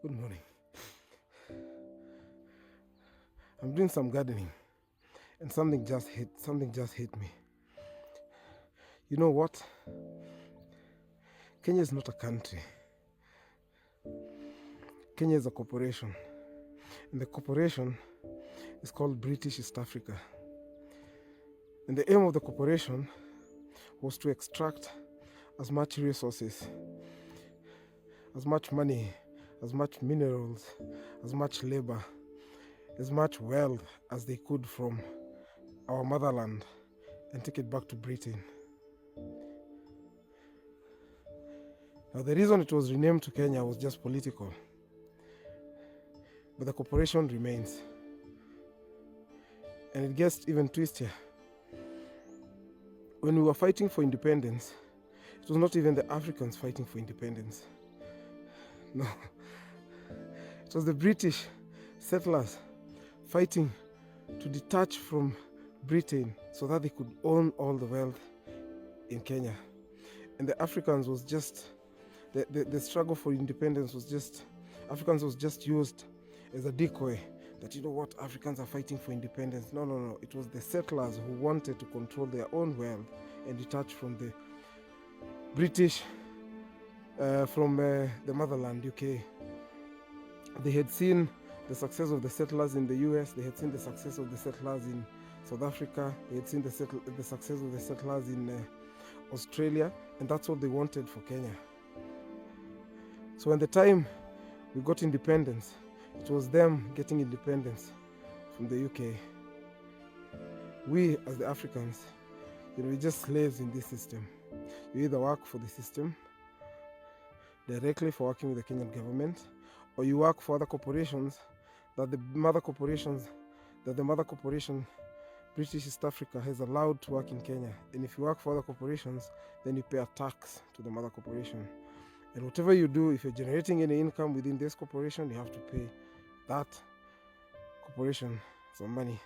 Good morning. I'm doing some gardening and something just hit me. You know what? Kenya is not a country. Kenya is a corporation. And the corporation is called British East Africa. And the aim of the corporation was to extract as much resources, as much money, as much minerals, as much labor, as much wealth as they could from our motherland and take it back to Britain. Now, the reason it was renamed to Kenya was just political, but the corporation remains. And it gets even twistier. When we were fighting for independence, it was not even the Africans fighting for independence. No, it was the British settlers fighting to detach from Britain so that they could own all the wealth in Kenya. And the Africans was just, the struggle for independence was just, Africans was just used as a decoy that, you know what, Africans are fighting for independence. No. It was the settlers who wanted to control their own wealth and detach from the British, from the motherland, UK. They had seen the success of the settlers in the US, they had seen the success of the settlers in South Africa, they had seen the success of the settlers in Australia, and that's what they wanted for Kenya. So when the time we got independence, it was them getting independence from the UK. We, as the Africans, we're just slaves in this system. You either work for the system directly for working with the Kenyan government, or you work for other corporations that the mother corporation, British East Africa, has allowed to work in Kenya. And if you work for other corporations, then you pay a tax to the mother corporation. And whatever you do, if you're generating any income within this corporation, you have to pay that corporation some money.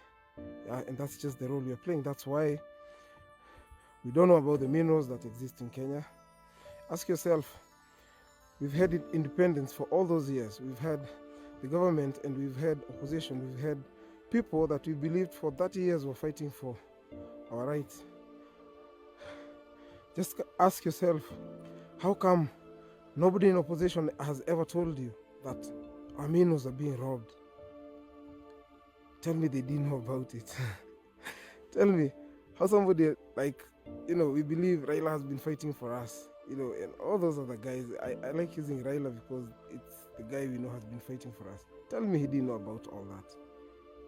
And that's just the role we are playing. That's why we don't know about the minerals that exist in Kenya. Ask yourself, we've had independence for all those years. We've had the government and we've had opposition. We've had people that we believed for 30 years were fighting for our rights. Just ask yourself, how come nobody in opposition has ever told you that our minerals are being robbed? Tell me they didn't know about it. Tell me how somebody we believe Raila has been fighting for us, and all those other guys. I like using Raila because it's the guy we know has been fighting for us. Tell me he didn't know about all that.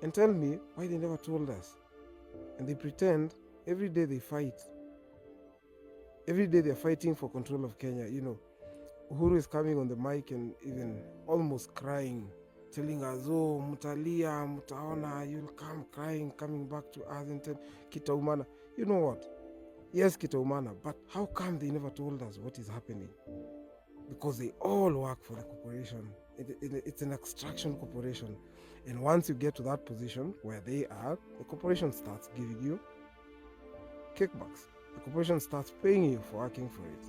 And tell me why they never told us. And they pretend every day they fight. Every day they're fighting for control of Kenya. Uhuru is coming on the mic and even almost crying, telling us, oh, mutalia, mutaona, you'll come crying, coming back to us and tell Kitaumana. You know what? Yes, Kitaumana, but how come they never told us what is happening? Because they all work for the corporation. It's an extraction corporation. And once you get to that position where they are, the corporation starts giving you kickbacks. The corporation starts paying you for working for it.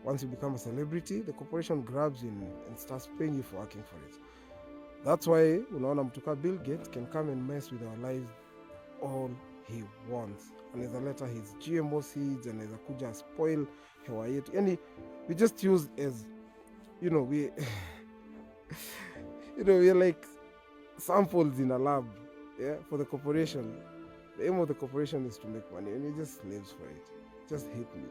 Once you become a celebrity, the corporation grabs you and starts paying you for working for it. That's why unaona mtuka Bill Gates can come and mess with our lives all he wants. Anaweza leta his GMO seeds, anaweza kuja spoil hewa yetu. Yani, we just use as, we're like samples in a lab, for the corporation. The aim of the corporation is to make money, and we're just slaves for it. Just hate me.